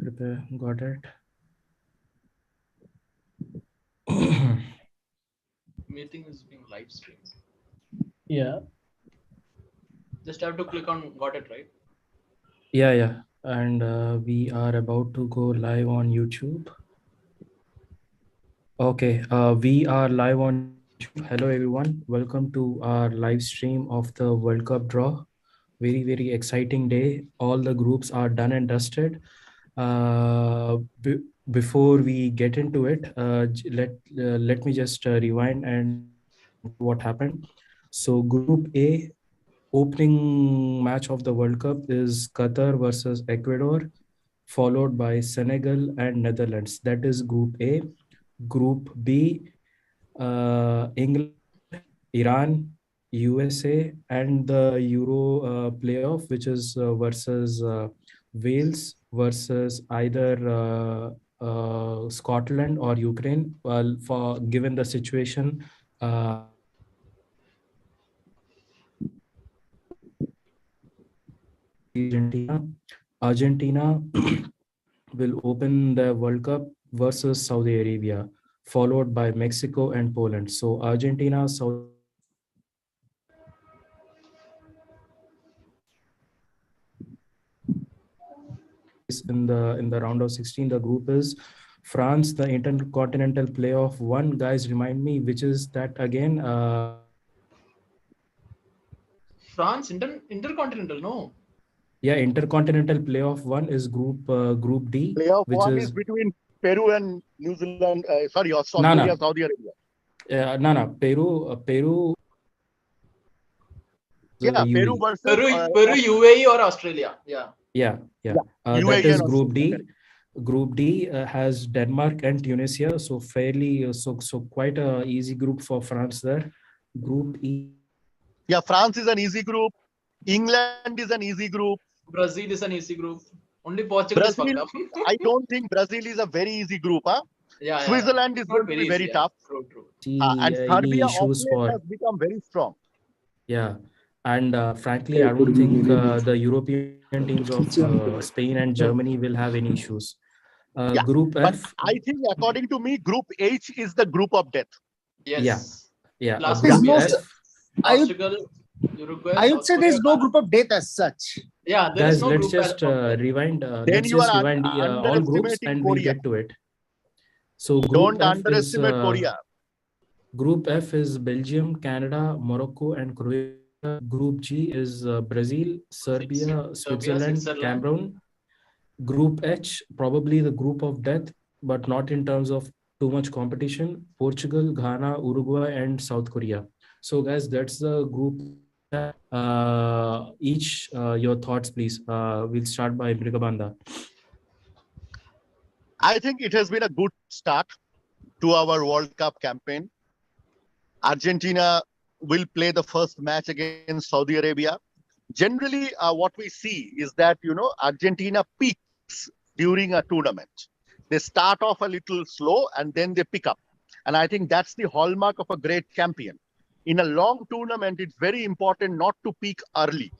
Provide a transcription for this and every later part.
Prepare. Got it. Meeting is being live streamed. Yeah. Just have to click on got it, right? Yeah, yeah. And we are about to go live on YouTube. Okay, we are live on YouTube. Hello, everyone. Welcome to our live stream of the World Cup draw. Very, very exciting day. All the groups are done and dusted. Before we get into it, let me just rewind and tell you what happened. So, Group A opening match of the World Cup is Qatar versus Ecuador, followed by Senegal and Netherlands. That is Group A. Group B, England, Iran, USA, and the Euro playoff, which is versus Wales versus either Scotland or Ukraine. Well, for given the situation, Argentina. Argentina will open the World Cup versus Saudi Arabia, followed by Mexico and Poland. So Argentina, Saudi place in the round of 16. The group is France, the Intercontinental Playoff one. Guys, remind me which is that again? France intercontinental, no. Yeah, Intercontinental Playoff one is Group D, Playoff which one is is between Peru and New Zealand. Sorry, Nana. Australia, Saudi Arabia. Nana, Peru. Yeah, Peru UAE. versus Peru, UAE or Australia. Yeah. Yeah, yeah. yeah, That UAE is and Group D. Australia. Group D has Denmark and Tunisia, so fairly so quite a easy group for France there. Group E. Yeah, France is an easy group. England is an easy group. Brazil is an easy group. Only Portugal is Brazil, fucked up. I don't think Brazil is a very easy group. Huh? Yeah. Switzerland is It's not going to be very easy. very Yeah. tough. True. See And any Serbia of issues late for has become very strong. yeah, and frankly, I don't think the European teams of Spain and Germany will have any issues. Yeah, Group but F. I think according to me, Group H is the group of death. Yeah, Yes. yeah. Last There's group no, is F. I would, Portugal, Uruguay, I would South say Korea, there's no Ghana. group of death as such. Yeah, there is Guys, no let's group as just of death. rewind. Then Let's you just are rewind all groups underestimating and we'll Korea. get to it. So Don't underestimate Korea. Group F is Belgium, Canada, Morocco, and Croatia. Group G is Brazil, Serbia, Switzerland, Switzerland. Cameroon. Group H, probably the group of death, but not in terms of too much competition. Portugal, Ghana, Uruguay, and South Korea. So, guys, that's the group. Each your thoughts, please. We'll start by Brigabanda. I think it has been a good start to our World Cup campaign. Argentina will play the first match against Saudi Arabia. Generally, what we see is that, Argentina peaks during a tournament. They start off a little slow and then they pick up. And I think that's the hallmark of a great champion. In a long tournament, it's very important not to peak early.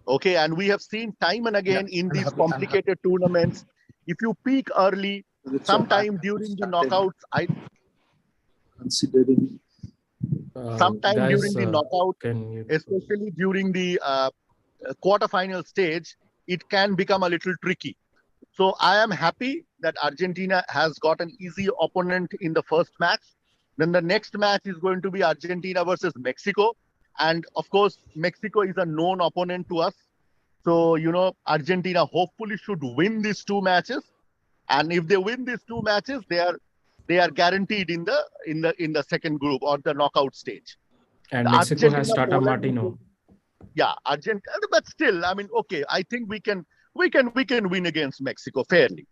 Okay, and we have seen time and again in these complicated tournaments, if you peak early, sometime during the knockouts, Considering sometime Guys, during the knockout, can you especially during the quarterfinal stage, it can become a little tricky. So I am happy that Argentina has got an easy opponent in the first match. Then the next match is going to be Argentina versus Mexico. And of course, Mexico is a known opponent to us. So, Argentina hopefully should win these two matches. And if they win these two matches, they are guaranteed in the second group or the knockout stage. and The Mexico has Argentina, Tata Poland, Martino. yeah, Argentina, but still, I mean, okay, I think we can win against Mexico fairly.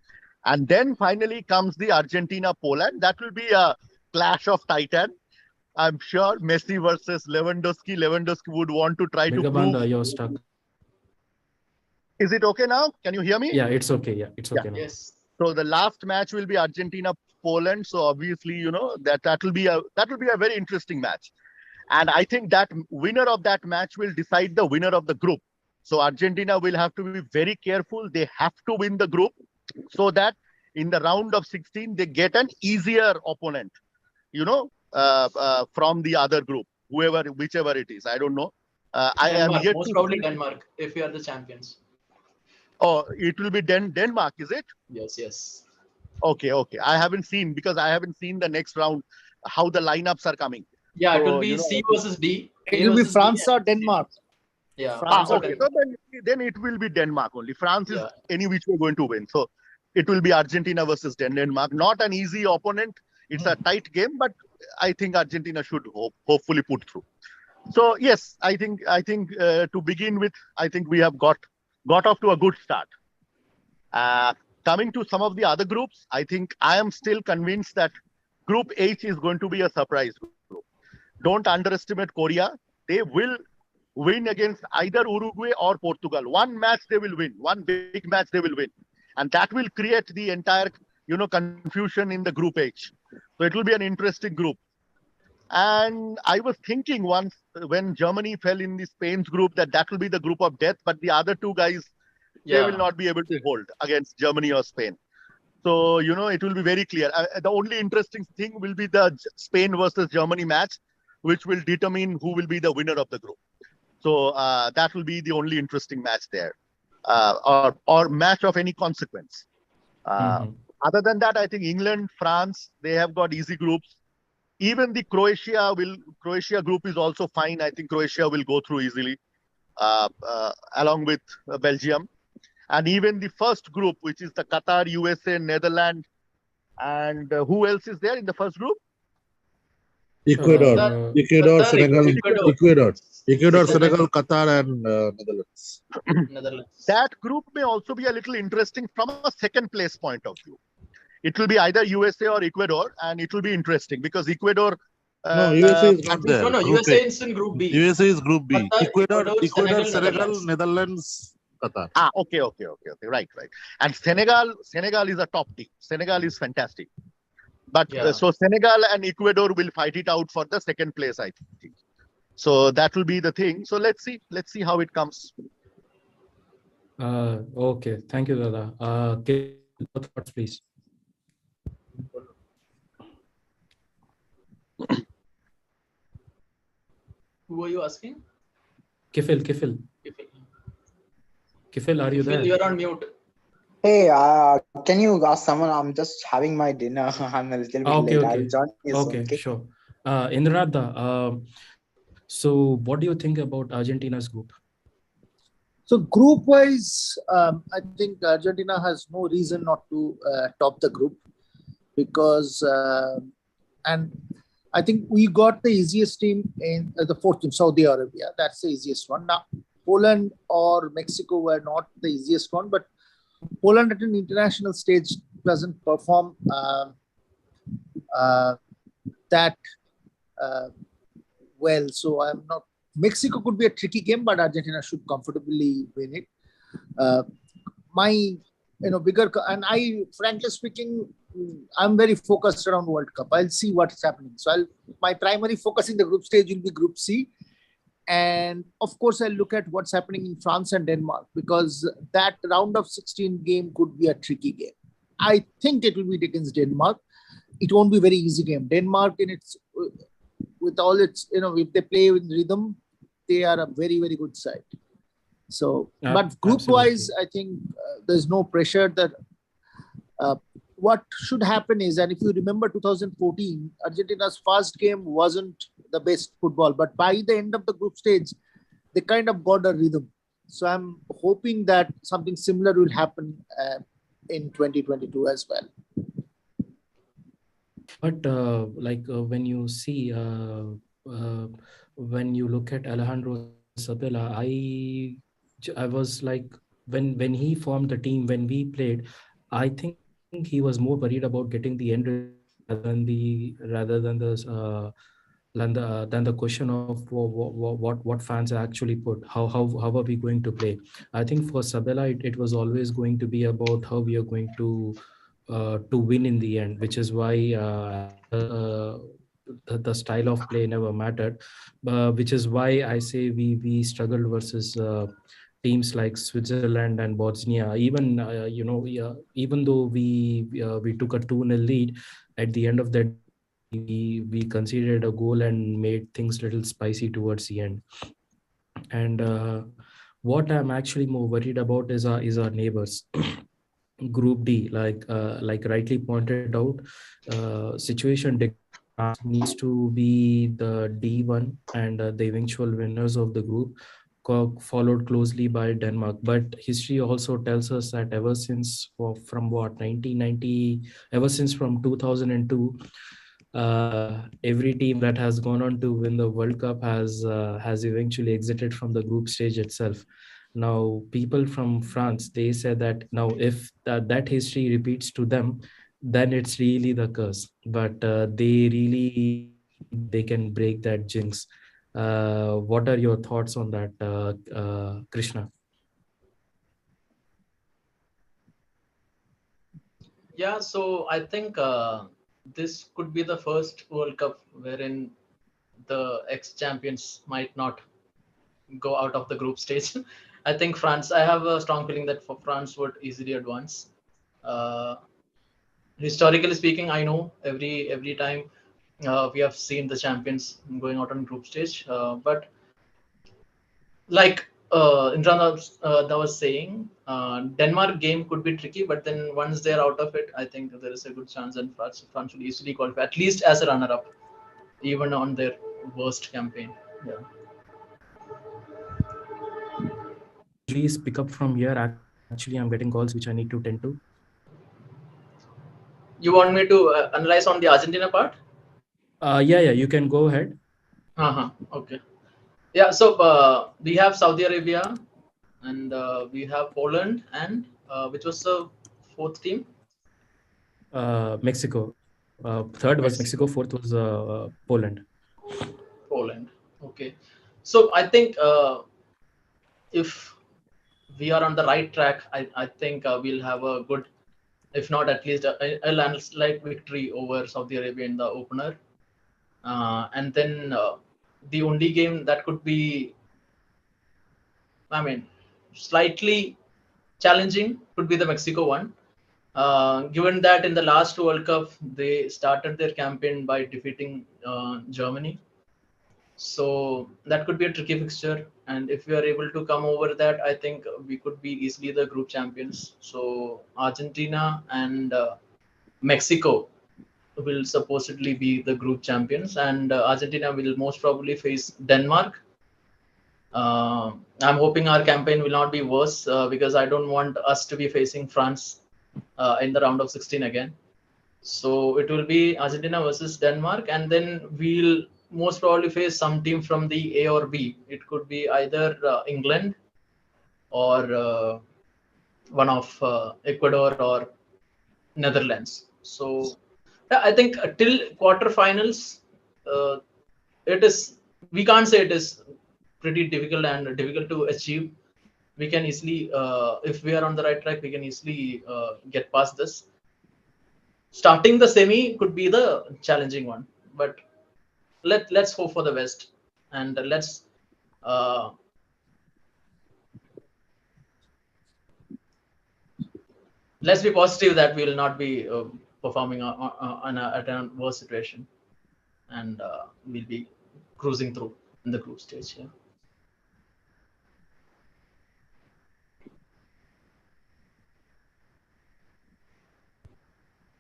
And then finally comes the Argentina Poland. That will be a clash of titan. I'm sure Messi versus Lewandowski. Lewandowski would want to try to prove. Brigabanda, you're stuck. Is it okay now? Can you hear me? Yeah, it's okay. Yeah, it's Yeah. okay now. Yes. So the last match will be Argentina Poland. So obviously, that will be a very interesting match. And I think that winner of that match will decide the winner of the group. So Argentina will have to be very careful. They have to win the group. so that in the round of 16 they get an easier opponent, from the other group, whichever it is. I don't know. I am Denmark, yet most to probably see. Denmark, if we are the champions. Oh, it will be Denmark, is it? Yes, yes. Okay, okay. I haven't seen, because I haven't seen the next round, how the lineups are coming. Yeah, it will So, be C versus D. It A will be versus B. France or Denmark. Yeah, France France or or okay. So Denmark. then it will be Denmark only. France is Yeah, any which way going to win. So it will be Argentina versus Denmark. Not an easy opponent. It's a tight game, but I think Argentina should hopefully put through. So yes, I think to begin with, I think we have got off to a good start. Uh, Coming to some of the other groups, I think I am still convinced that Group H is going to be a surprise group. Don't underestimate Korea. They will win against either Uruguay or Portugal. One match they will win. One big match they will win, and that will create the entire confusion in the Group H. So it will be an interesting group. And I was thinking once when Germany fell in the Spain's group that will be the group of death, but the other two guys, they will yeah. not be able to hold against Germany or Spain. So, it will be very clear. The only interesting thing will be the Spain versus Germany match, which will determine who will be the winner of the group. So that will be the only interesting match there, or match of any consequence. Uh, Mhm. Other than that, I think England, France, they have got easy groups. Even the Croatia group is also fine. I think Croatia will go through easily, along with Belgium. And even the first group, which is the Qatar, USA, Netherlands, and who else is there in the first group? Ecuador, Qatar, Ecuador, Qatar, Senegal, Ecuador, Ecuador, Senegal, Senegal, Qatar, and Netherlands. Netherlands. That group may also be a little interesting from a second place point of view. It will be either USA or Ecuador, and it will be interesting because Ecuador. No, USA is I not think there. No, no, Group USA A. is in Group B. USA is Group B. Qatar, Ecuador, Ecuador, Ecuador, Senegal, Senegal, Netherlands. Netherlands, Qatar. okay. Right. And Senegal is a top team. Senegal is fantastic. But Yeah. so Senegal and Ecuador will fight it out for the second place, I think. So that will be the thing. So let's see how it comes. Okay, thank you, Dada. Kifil, your thoughts, please. Who are you asking? Kifil, Kifil. are you Kifil, there? you're on mute. Hey, can you ask someone? I'm just having my dinner. I'm a little bit Okay, late. I'll okay, join you soon. okay, Okay. sure. Indrada, so what do you think about Argentina's group? So group wise, I think Argentina has no reason not to top the group because, and I think we got the easiest team in the fourth team, Saudi Arabia. That's the easiest one. Now, Poland or Mexico were not the easiest one, but Poland at an international stage doesn't perform uh, that uh, well. So I'm not. Mexico could be a tricky game, but Argentina should comfortably win it. My bigger and I, frankly speaking, I'm very focused around World Cup. I'll see what's happening. So my primary focus in the group stage will be Group C, and of course I'll look at what's happening in France and Denmark because that round of 16 game could be a tricky game. I think it will be against Denmark. It won't be a very easy game. Denmark in its with all its if they play with rhythm, they are a very very good side. So, but group wise, I think there's no pressure that what should happen is, and if you remember 2014, Argentina's first game wasn't the best football, but by the end of the group stage, they kind of got a rhythm. So I'm hoping that something similar will happen in 2022 as well. But when you see, when you look at Alejandro Sabella, I was like, when he formed the team, when we played, I think he was more worried about getting the end result rather than the question of what fans actually put. How are we going to play? I think for Sabella, it was always going to be about how we are going to win in the end, which is why the style of play never mattered, which is why I say we struggled versus teams like Switzerland and Bosnia. Even yeah, even though we took a 2-0 lead, at the end of the day we conceded a goal and made things little spicy towards the end. And what I'm actually more worried about is our neighbors. Group D, like rightly pointed out, situation declared France needs to be the D1 and the eventual winners of the group, followed closely by Denmark. But history also tells us that ever since from what 1990, ever since from 2002, every team that has gone on to win the World Cup has eventually exited from the group stage itself. Now, people from France, they said that now if that history repeats to them, then it's really the curse. But they really believe that they can break that jinx. What are your thoughts on that, Krishna? Yeah, so I think this could be the first World Cup wherein the ex-champions might not go out of the group stage. I think France. I have a strong feeling that for France would easily advance. Uh, Historically speaking, I know every time we have seen the champions going out on group stage, but like that was saying, Denmark game could be tricky, but then once they're out of it, I think there is a good chance and France will easily qualify at least as a runner-up, even on their worst campaign. Yeah. Please pick up from here. Actually, I'm getting calls which I need to tend to. You want me to analyze on the Argentina part? Yeah, you can go ahead. Uh-huh. Okay. Yeah. So we have Saudi Arabia and we have Poland and which was the fourth team? Mexico. Third was Mexico. Mexico. Fourth was Poland. Poland. Okay. So I think if we are on the right track, I think we'll have a good, if not at least a landslide victory over Saudi Arabia in the opener. And then the only game that could be, I mean, slightly challenging could be the Mexico one. Given that in the last World Cup they started their campaign by defeating Germany, so that could be a tricky fixture. And if we are able to come over that, I think we could be easily the group champions. So Argentina and Mexico will supposedly be the group champions, and Argentina will most probably face Denmark. I'm hoping our campaign will not be worse because I don't want us to be facing France in the round of 16 again. So it will be Argentina versus Denmark, and then we'll most probably face some team from the A or B. It could be either England or one of Ecuador or Netherlands. So yeah, I think till quarterfinals, uh, it is, we can't say it is pretty difficult and difficult to achieve. We can easily, if we are on the right track, we can easily get past this. Starting the semi could be the challenging one, but let's hope for the best, and uh, let's be positive that we will not be performing at a worse situation, and we'll be cruising through in the group stage. Yeah.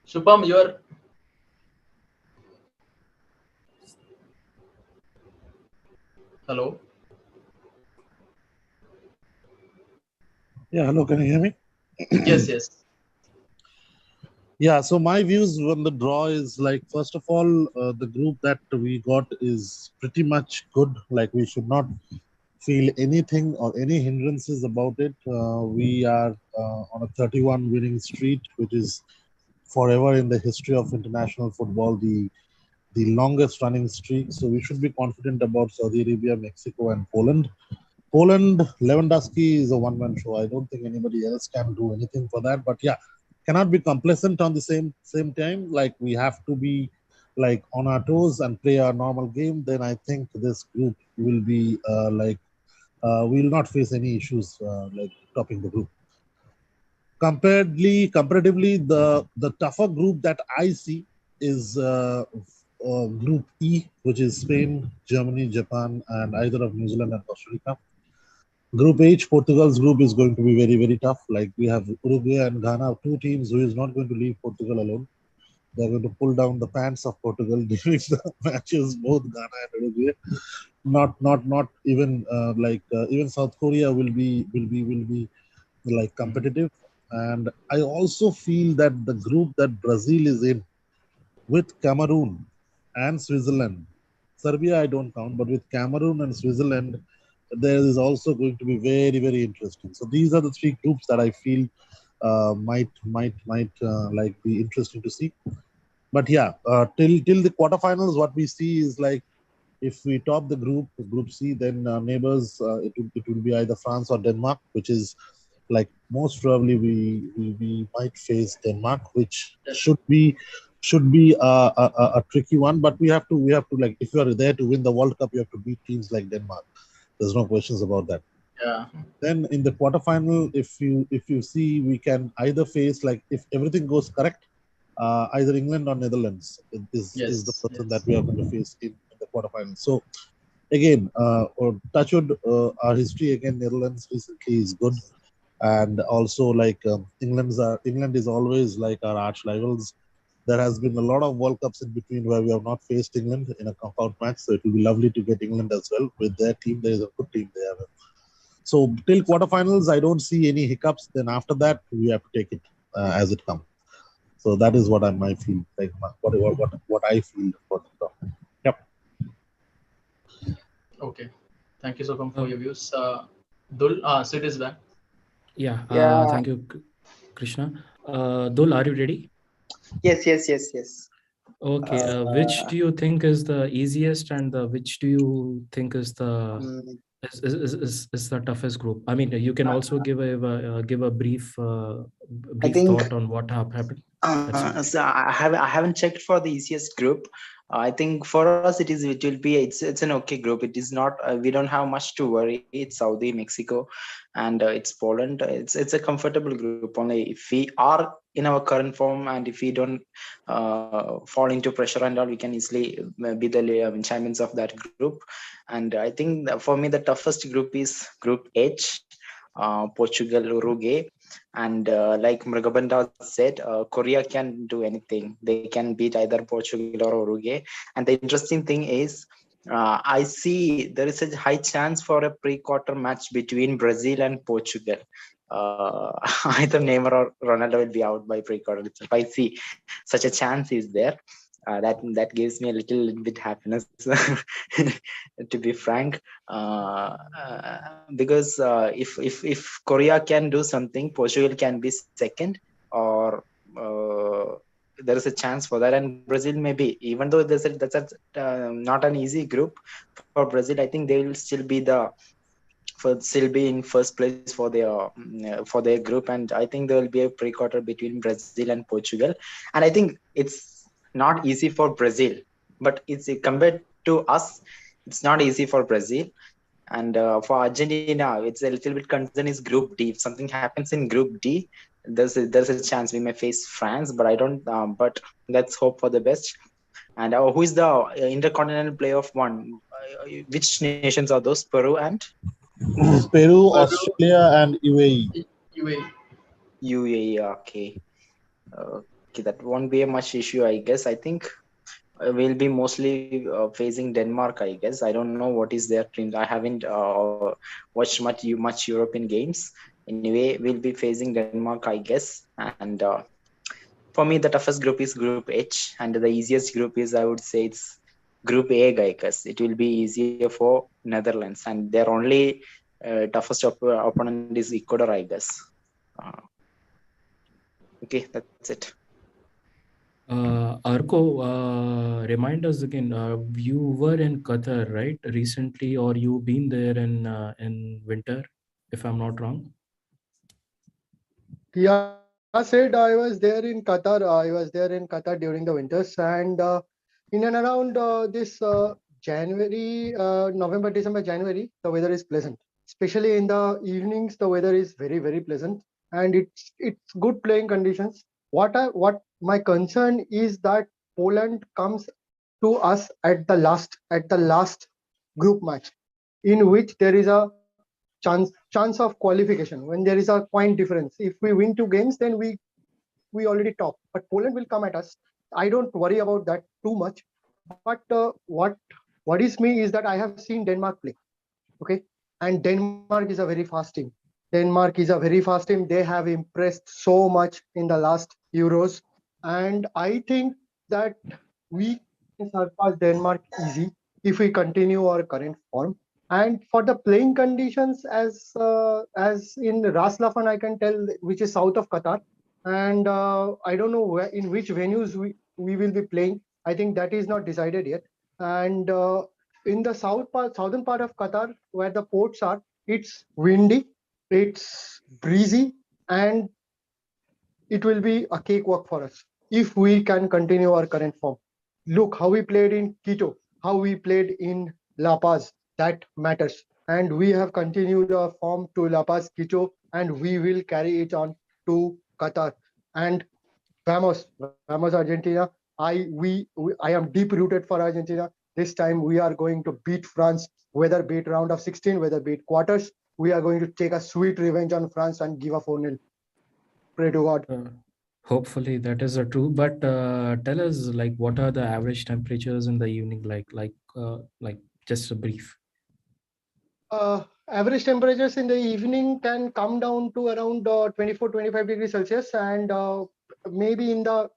Shubham, you're hello. Yeah, hello, can you hear me? Yes, yes. Yeah, so my views on the draw is like, first of all, the group that we got is pretty much good. Like, we should not feel anything or any hindrances about it. We are on a 31 winning streak, which is forever in the history of international football, the longest running streak. So we should be confident about Saudi Arabia, Mexico, and Poland. Poland, Lewandowski is a one-man show. I don't think anybody else can do anything for that. But yeah, cannot be complacent on the same time. Like, we have to be like on our toes and play our normal game. Then I think this group will be like we will not face any issues like topping the group. Comparatively, the tougher group that I see is Group E, which is Spain, Germany, Japan, and either of New Zealand and Costa Rica. Group H, Portugal's group is going to be very, very tough. Like we have Uruguay and Ghana, two teams who is not going to leave Portugal alone. They're going to pull down the pants of Portugal during the matches, both Ghana and Uruguay. Not even even South Korea will be like competitive. And I also feel that the group that Brazil is in with Cameroon and Switzerland, Serbia I don't count, but with Cameroon and Switzerland, there is also going to be very, very interesting. So these are the three groups that I feel might like be interesting to see. But yeah, till the quarterfinals, what we see is like if we top the Group C, then neighbors, it will be either France or Denmark, which is like most probably we might face Denmark, which should be a tricky one. But we have to like if you are there to win the World Cup, you have to beat teams like Denmark. There's no questions about that. Yeah. Then in the quarterfinal, if you see, we can either face like if everything goes correct, either England or Netherlands is the Yes. person that Yes. we are going to face in the quarterfinal. So again, or touchwood, our history again Netherlands recently is good, and also like England is always like our arch rivals. There has been a lot of World Cups in between where we have not faced England in a compound match, so it will be lovely to get England as well with their team. There is a good team there. So till quarterfinals, I don't see any hiccups. Then after that, we have to take it as it comes. So that is what I might feel like. What I feel for the top. Yep. Okay. Thank you, Sokam, for Uh, your views. Dul, Sid is back. yeah, Yeah. thank you, Krishna. Dul, are you ready? Yes. Yes. Yes. Yes. Okay, which Uh, do you think is the easiest, and which do you think is the mm, is the toughest group? I mean, you can uh, also give a I brief think thought on what happened. That's fine. so I haven't checked for the easiest group. I think for us it will be it's an okay group. It is not we don't have much to worry. It's Saudi, Mexico, and it's Poland. It's a comfortable group. Only if we are in our current form and if we don't fall into pressure and all, we can easily be the champions of that group. And I think that for me the toughest group is Group H, Portugal, Uruguay, and like Mrugabanda said, Korea can do anything. They can beat either Portugal or Uruguay. And the interesting thing is, I see there is a high chance for a pre-quarter match between Brazil and Portugal. Uh, Either Neymar or Ronaldo will be out by pre-quarter itself. I see such a chance is there. That gives me a little bit happiness, to be frank, because if Korea can do something, Portugal can be second, or there is a chance for that, and Brazil maybe, even though not an easy group for Brazil. I think they will still be still be in first place for their group, and I think there will be a pre-quarter between Brazil and Portugal, and I think it's not easy for Brazil, but it's compared to us, it's not easy for Brazil. And for Argentina, it's a little bit concern is Group D. If something happens in Group D, there's a chance we may face France, but I don't. But let's hope for the best. And who is the intercontinental playoff one? Which nations are those? Peru and Peru, Peru, Australia, and UAE. UAE. UAE. Okay, okay, that won't be a much issue, I guess. I think we'll be mostly facing Denmark, I guess. I don't know what is their team. I haven't watched much European games. Anyway, we'll be facing Denmark, I guess. And for me, the toughest group is Group H, and the easiest group is, I would say, it's Group A, I guess. It will be easier for Netherlands, and their only toughest opponent is Ecuador, I guess. Uh, okay, that's it. Arko, remind us again. You were in Qatar, right, recently, or you been there in winter, if I'm not wrong? Yeah, Sid, I was there in Qatar. I was there in Qatar during the winters, and in and around this January, November, December, January, the weather is pleasant. especially in the evenings, the weather is very, very pleasant, and it's good playing conditions. What my concern is that Poland comes to us at the last group match, in which there is a chance of qualification when there is a point difference. If we win two games, then we already top. But Poland will come at us. I don't worry about that too much. But what worries me is that I have seen Denmark play. Okay, and Denmark is a very fast team. Denmark is a very fast team. They have impressed so much in the last Euros, and I think that we can surpass Denmark easy if we continue our current form. And for the playing conditions, as in Raslaffan, I can tell, which is south of Qatar, and I don't know where, in which venues we will be playing. I think that is not decided yet. And in the southern part of Qatar, where the ports are, it's windy, it's breezy, and it will be a cakewalk for us if we can continue our current form. Look how we played in Quito, how we played in La Paz. That matters, and we have continued our form to La Paz, Quito, and we will carry it on to Qatar. And vamos, Argentina! I am deep rooted for Argentina. This time we are going to beat France, whether beat round of 16, whether beat quarters. We are going to take a sweet revenge on France and give a 4-0. Pray to God. Hopefully that is true. But tell us, like, what are the average temperatures in the evening? Like just a brief. Average temperatures in the evening can come down to around 24-25 degrees Celsius, and maybe in the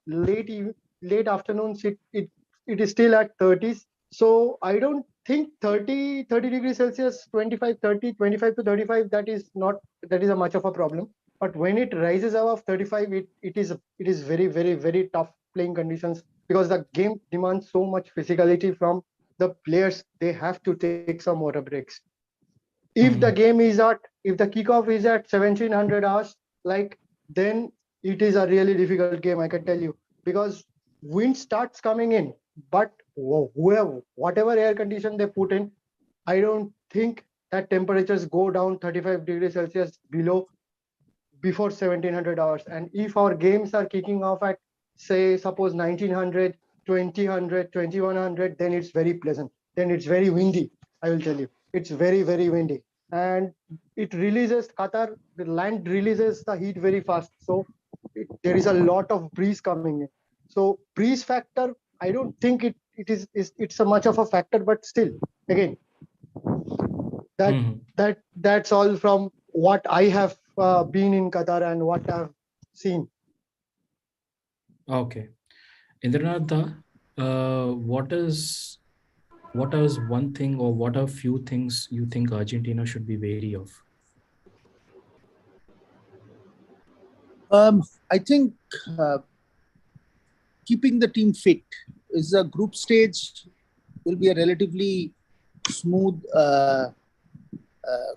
late afternoons it is still at 30s. So I don't think 30 degrees Celsius, 25 30 25 to 35, that is a much of a problem. But when it rises above 35, it is very, very, very tough playing conditions, because the game demands so much physicality from the players. They have to take some water breaks. If the game is at if the kickoff is at 1700 hours, like, then it is a really difficult game, I can tell you, because wind starts coming in, but whatever air condition they put in, I don't think that temperatures go down 35 degrees Celsius below before 1700 hours. And if our games are kicking off at, say, suppose 1900, 2000, 2100, then it's very pleasant. Then it's very windy, I will tell you. It's very, very windy. And it releases, Qatar, the land releases the heat very fast. So there is a lot of breeze coming in. So breeze factor, I don't think it's a much of a factor, but still, again, that's all from what I have been in Qatar and what I've seen. Okay. Indranatha, what is one thing, or what are few things you think Argentina should be wary of? I think keeping the team fit is a group stage will be a relatively smooth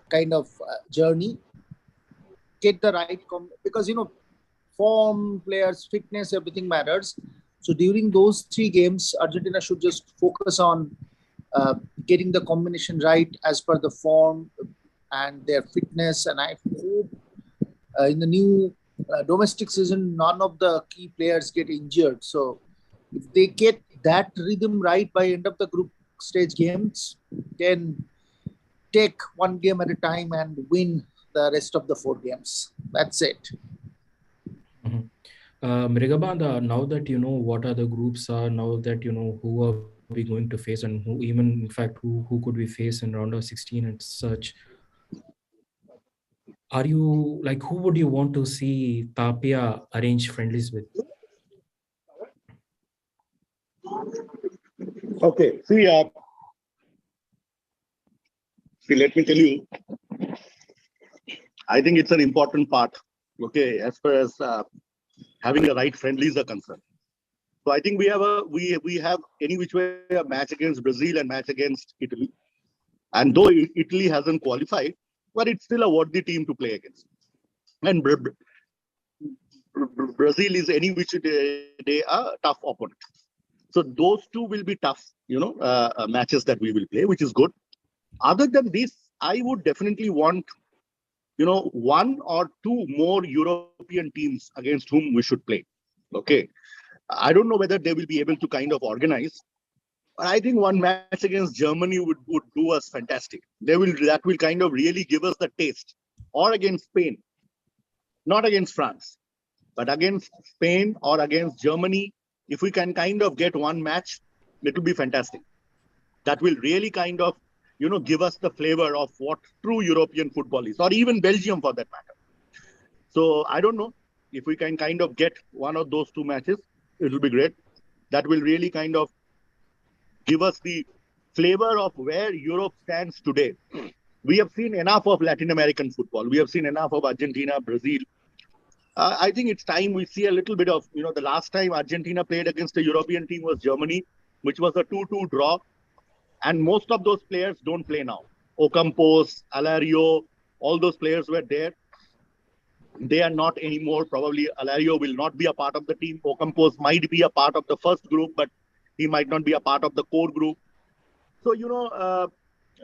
kind of journey. Get the right because form, players, fitness, everything matters. So during those three games, Argentina should just focus on getting the combination right as per the form and their fitness. And I hope in the new domestic season, none of the key players get injured. So if they get that rhythm right by end of the group stage games, then take one game at a time and win the rest of the 4 games. That's it. Mrigabanda, now that you know what are the groups are, now that you know who are we going to face, and who, even in fact, who could we face in round of 16 and such, are you like, who would you want to see Tapia arrange friendlies with? Okay, see, let me tell you, I think it's an important part, okay, as far as having the right friendlies are concerned. So I think we have any which way a match against Brazil and match against Italy. And though Italy hasn't qualified, but it's still a worthy team to play against. And Brazil is any which day a tough opponent. So those two will be tough, matches that we will play, which is good. Other than this, I would definitely want, one or two more European teams against whom we should play. Okay. I don't know whether they will be able to kind of organize, but I think one match against Germany would do us fantastic. That will kind of really give us the taste. Or against Spain, not against France, but against Spain or against Germany. If we can kind of get one match, it will be fantastic. That will really kind of, give us the flavor of what true European football is, or even Belgium for that matter. So I don't know if we can kind of get one of those two matches, it will be great. That will really kind of give us the flavor of where Europe stands today. We have seen enough of Latin American football. We have seen enough of Argentina, Brazil. I think it's time we see a little bit of, the last time Argentina played against a European team was Germany, which was a 2-2 draw. And most of those players don't play now. Ocampos, Alario, all those players were there. They are not anymore. Probably Alario will not be a part of the team. Ocampos might be a part of the first group, but he might not be a part of the core group. So,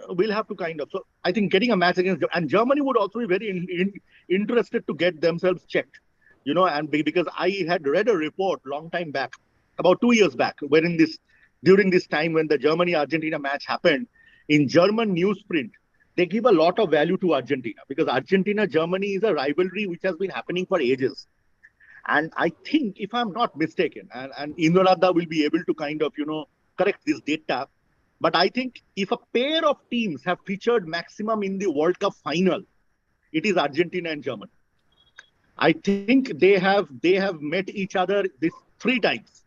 we'll have to kind of. So I think getting a match against, and Germany would also be very interested to get themselves checked, and because I had read a report long time back, about 2 years back, during this time when the Germany-Argentina match happened, in German newsprint, they give a lot of value to Argentina because Argentina-Germany is a rivalry which has been happening for ages. And I think, if I'm not mistaken, and Indolada will be able to kind of, correct this data, but I think if a pair of teams have featured maximum in the World Cup final, it is Argentina and Germany. I think they have met each other this 3 times: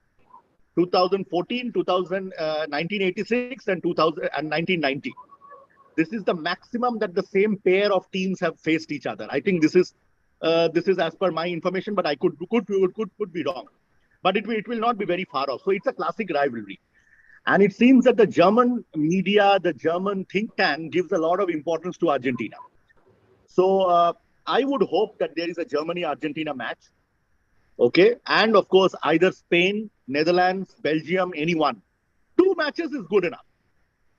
2014, 1986, and 1990. This is the maximum that the same pair of teams have faced each other. I think this is as per my information, but I could be wrong. But it will not be very far off. So it's a classic rivalry. And it seems that the German media, the German think tank gives a lot of importance to Argentina. So I would hope that there is a Germany-Argentina match. Okay. And of course, either Spain, Netherlands, Belgium, anyone. 2 matches is good enough.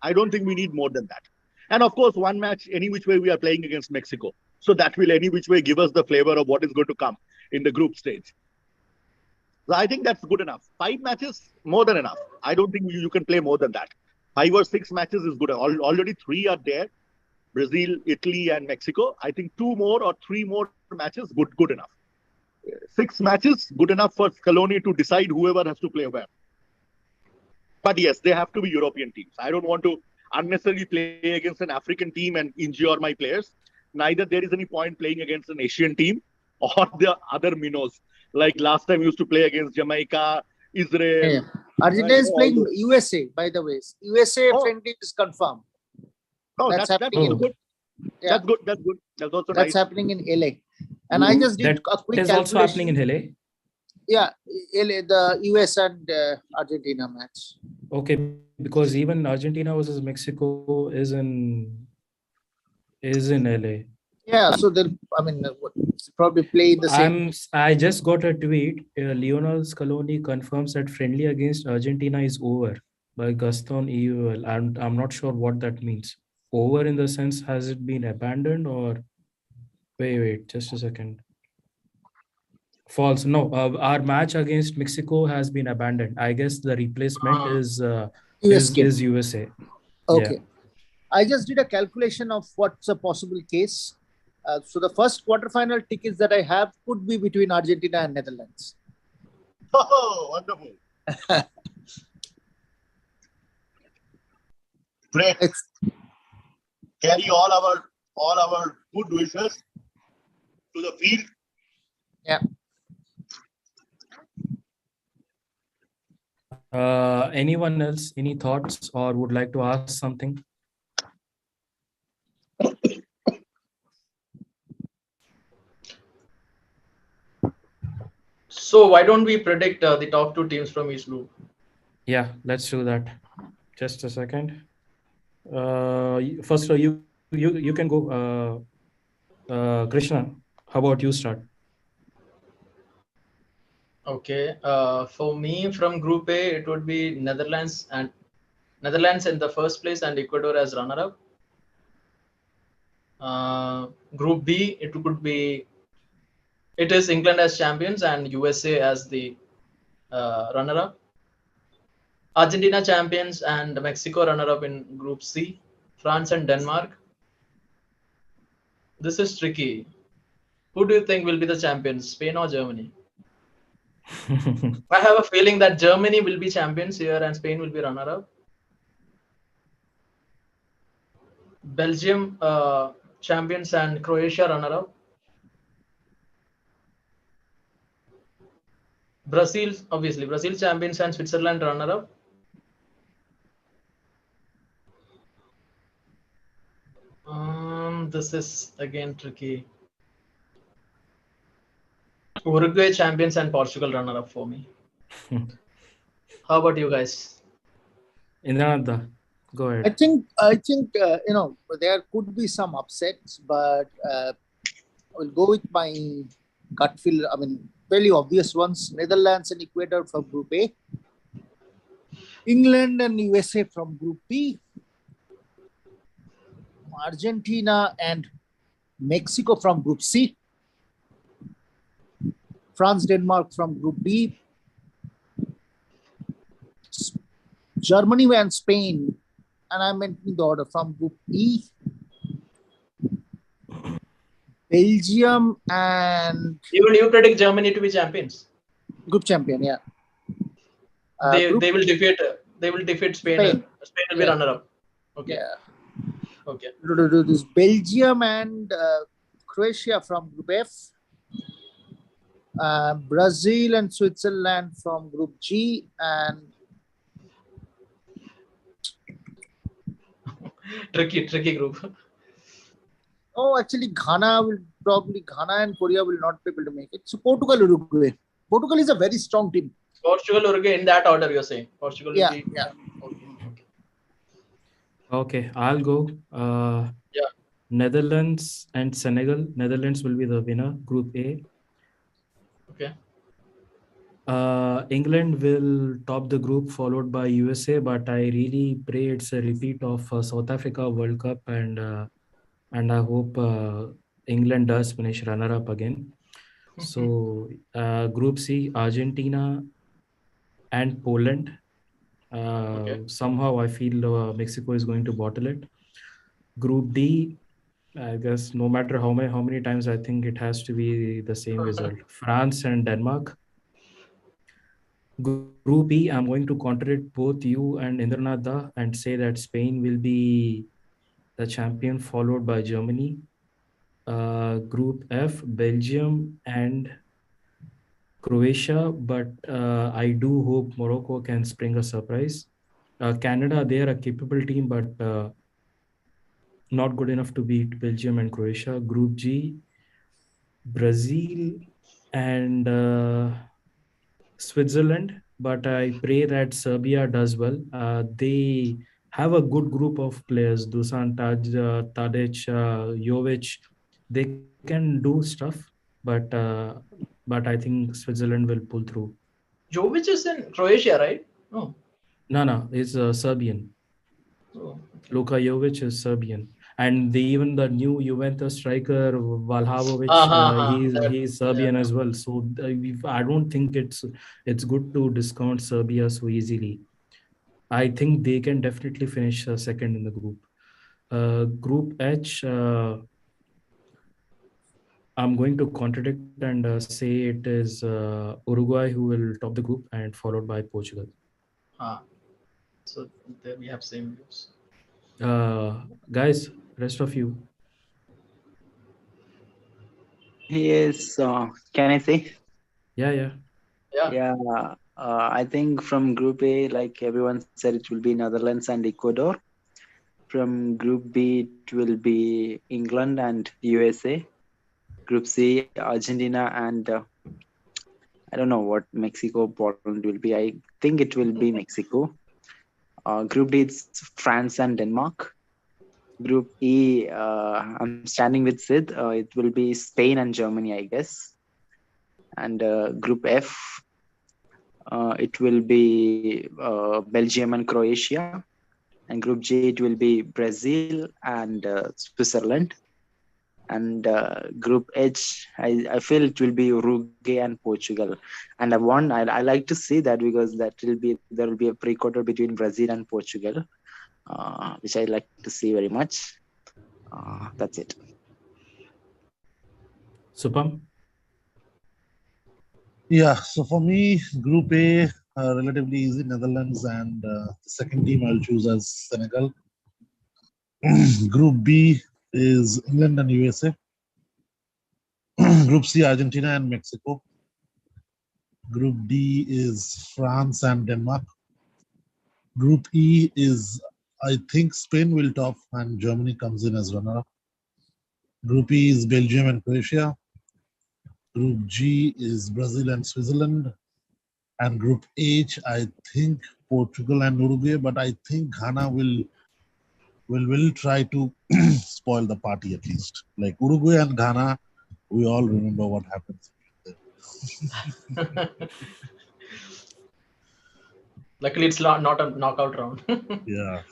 I don't think we need more than that. And of course, one match, any which way we are playing against Mexico. So that will any which way give us the flavor of what is going to come in the group stage. So I think that's good enough. 5 matches, more than enough. I don't think you can play more than that. 5 or 6 matches is good. Already 3 are there: Brazil, Italy, and Mexico. I think 2 more or 3 more matches, good enough. 6 matches, good enough for Scaloni to decide whoever has to play where. But yes, they have to be European teams. I don't want to unnecessarily play against an African team and injure my players. Neither there is any point playing against an Asian team or the other minnows. Like last time we used to play against Jamaica, Israel. Yeah. Argentina is playing USA, by the way. USA friendly is confirmed. Oh, that's happening. Good. Yeah. That's good. That's good. That's also that's nice. happening in LA. And I just did a quick calculation. Also happening in LA. Yeah, LA, the US and Argentina match. Okay, because even Argentina versus Mexico is in LA. Yeah, so they'll, probably play the same. I just got a tweet. Lionel Scaloni confirms that friendly against Argentina is over by Gaston EUL. I'm not sure what that means. Over in the sense, has it been abandoned or? Wait, just a second. False. No, our match against Mexico has been abandoned. I guess the replacement is USA. Okay. Yeah. I just did a calculation of what's a possible case. So the first quarterfinal tickets that I have could be between Argentina and Netherlands. Oh, wonderful! Great. Carry all our good wishes to the field. Yeah. Anyone else? Any thoughts or would like to ask something? So why don't we predict the top 2 teams from each group? Yeah, let's do that. Just a second. First, you can go. Krishna, how about you start? Okay. For me, from Group A, it would be Netherlands in the first place and Ecuador as runner-up. Group B, it could be, it is England as champions and USA as the runner-up. Argentina champions and Mexico runner-up in Group C. France and Denmark. This is tricky. Who do you think will be the champions, Spain or Germany? I have a feeling that Germany will be champions here and Spain will be runner-up. Belgium champions and Croatia runner-up. Brazil, obviously, Brazil champions and Switzerland runner-up. This is again tricky. Uruguay champions and Portugal runner-up for me. How about you guys? Indranatha, go I ahead. think there could be some upsets, but I'll go with my gut feel. I mean, fairly obvious ones: Netherlands and Ecuador from Group A, England and USA from Group B, Argentina and Mexico from Group C, France, Denmark from Group D, Germany and Spain, and I meant in the order from Group E, Belgium and Even you predict Germany to be champions. Group champion, yeah. They Group they will defeat Spain. Spain, Spain will be yeah, runner-up. Okay. yeah. Okay. This Belgium and Croatia from Group F, Brazil and Switzerland from Group G, and Tricky group. actually Ghana and Korea will not be able to make it. So Portugal, Uruguay. Portugal is a very strong team. Portugal, Uruguay in that order you're saying. Portugal will Yeah, be. yeah. Okay. Okay, I'll go. Yeah. Netherlands and Senegal. Netherlands will be the winner, Group A. Okay. England will top the group, followed by USA. But I really pray it's a repeat of South Africa World Cup, and I hope England does finish runner-up again. So Group C, Argentina and Poland. Okay. Somehow I feel Mexico is going to bottle it. Group D, I guess no matter how many times, I think it has to be the same result. France and Denmark. Group E, I'm going to contradict both you and Indranatha and say that Spain will be the champion, followed by Germany. Group F, Belgium and Croatia, but I do hope Morocco can spring a surprise. Canada, they are a capable team, but not good enough to beat Belgium and Croatia. Group G, Brazil and Switzerland, but I pray that Serbia does well. They have a good group of players: Dusan, Tadic, Jovic. They can do stuff, but I think Switzerland will pull through. Jovic is in Croatia, right? No. No, it's Serbian. Oh, okay. Luka Jovic is Serbian, and even the new Juventus striker Valhavovic, That, he's yeah. Serbian as well. So I don't think it's good to discount Serbia so easily. I think they can definitely finish second in the group. Group H, I'm going to contradict and say it is Uruguay who will top the group, and followed by Portugal. So there we have same views. Guys, rest of you. Yes, can I say? Yeah. Yeah. Yeah, I think from Group A, like everyone said, it will be Netherlands and Ecuador. From Group B, it will be England and USA. Group C, Argentina and I don't know what Mexico, Poland will be. I think it will be Mexico. Group D, it's France and Denmark. Group E, I'm standing with Sid. It will be Spain and Germany, I guess. And Group F, it will be Belgium and Croatia. And Group G, it will be Brazil and Switzerland. And Group H, I feel it will be Uruguay and Portugal. And I like to see that because there will be a pre-quarter between Brazil and Portugal, which I like to see very much. That's it. Supam? Yeah, so for me, Group A, relatively easy, Netherlands, and the second team I'll choose as Senegal. Group B is England and USA. Group C, Argentina and Mexico. Group D is France and Denmark. Group E is, I think, Spain will top and Germany comes in as runner-up. Group E is Belgium and Croatia. Group G is Brazil and Switzerland. And Group H, I think Portugal and Uruguay, but I think Ghana will try to spoil the party at least. Like Uruguay and Ghana, we all remember what happens. Luckily, it's not a knockout round. Yeah.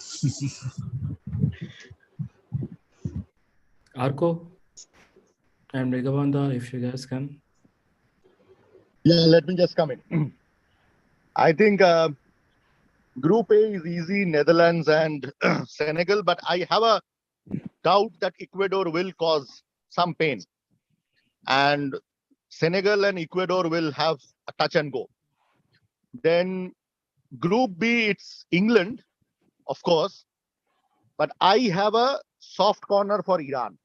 Arco and Megabanda, if you guys can. Yeah, let me just come in. I think Group A is easy, Netherlands and Senegal, but I have a doubt that Ecuador will cause some pain. And Senegal and Ecuador will have a touch and go. Then Group B, it's England, of course, but I have a soft corner for Iran.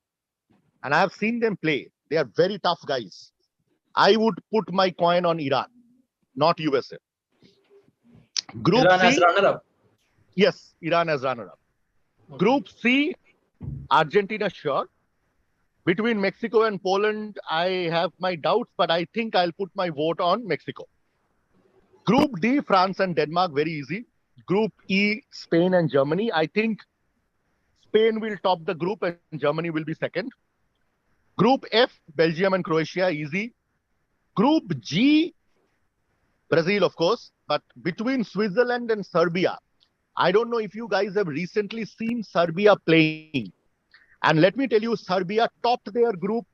And I have seen them play. They are very tough guys. I would put my coin on Iran, not USA. Group Iran as C, runner-up. yes, Iran as runner-up. Okay. Group C, Argentina, sure. Between Mexico and Poland, I have my doubts, but I think I'll put my vote on Mexico. Group D, France and Denmark, very easy. Group E, Spain and Germany. I think Spain will top the group and Germany will be second. Group F, Belgium and Croatia, easy. Group G, Brazil, of course. But between Switzerland and Serbia, I don't know if you guys have recently seen Serbia playing. And let me tell you, Serbia topped their group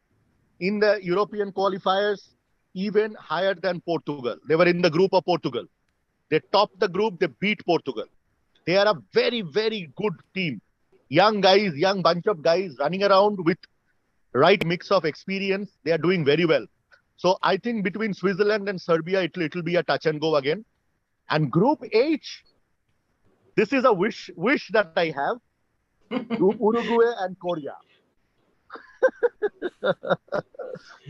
in the European qualifiers, even higher than Portugal. They were in the group of Portugal. They topped the group, they beat Portugal. They are a very, very good team. Young guys, young bunch of guys running around with right mix of experience. They are doing very well. So I think between Switzerland and Serbia, it'll be a touch and go again. And Group H, this is a wish that I have. Group Uruguay and Korea.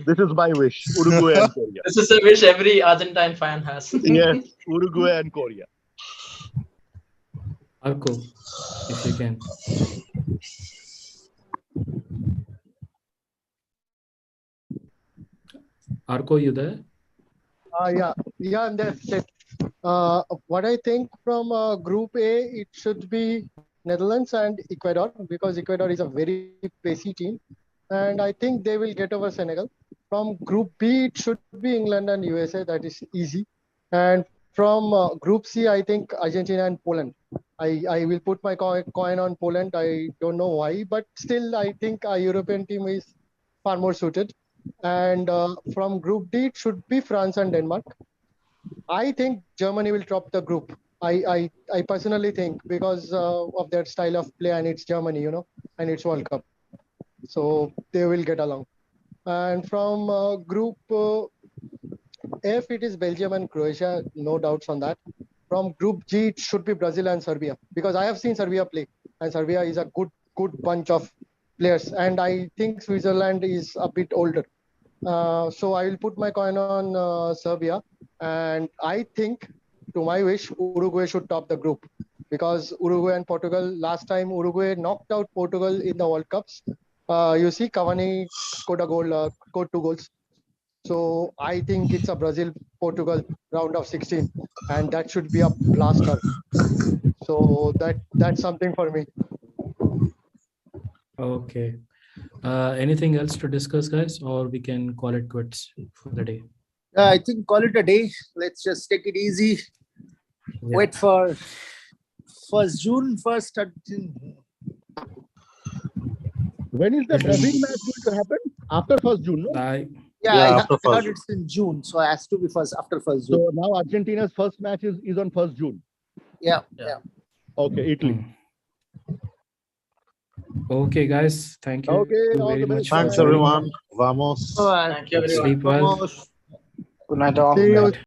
This is my wish. Uruguay and Korea. This is a wish every Argentine fan has. Yes, Uruguay and Korea. Arco, if you can. Arco, you there? Yeah, I'm there. What I think from Group A, it should be Netherlands and Ecuador, because Ecuador is a very pacey team, and I think they will get over Senegal. From Group B, it should be England and USA. That is easy. And from Group C, I think Argentina and Poland. I will put my coin on Poland. I don't know why, but still, I think a European team is far more suited. And from Group D, it should be France and Denmark. I think Germany will top the group. I personally think, because of their style of play, and it's Germany, and it's World Cup. So they will get along. And from Group F, it is Belgium and Croatia, no doubts on that. From Group G, it should be Brazil and Serbia, because I have seen Serbia play, and Serbia is a good bunch of players. And I think Switzerland is a bit older. So I will put my coin on Serbia, and I think, to my wish, Uruguay should top the group, because Uruguay and Portugal, last time Uruguay knocked out Portugal in the World Cups. You see, Cavani scored two goals. So I think it's a Brazil-Portugal round of 16, and that should be a blaster. So that's something for me. Okay. Anything else to discuss, guys, or we can call it quits for the day? I think call it a day. Let's just take it easy. Yeah. Wait for 1st June, 1st. When is the It Brazil will- match going to happen? After 1st June, no? I Yeah, Yeah, I after heard first. it's in June, so it has to be first after first June. So now Argentina's first match is on 1st June. Yeah, Yeah. yeah. Okay, Italy. Okay, guys. Thank you Okay, all very the much best, for Thanks guys. joining. everyone. Vamos. Thank you, Sleep everyone. well. Vamos. Good night all. See you. Night.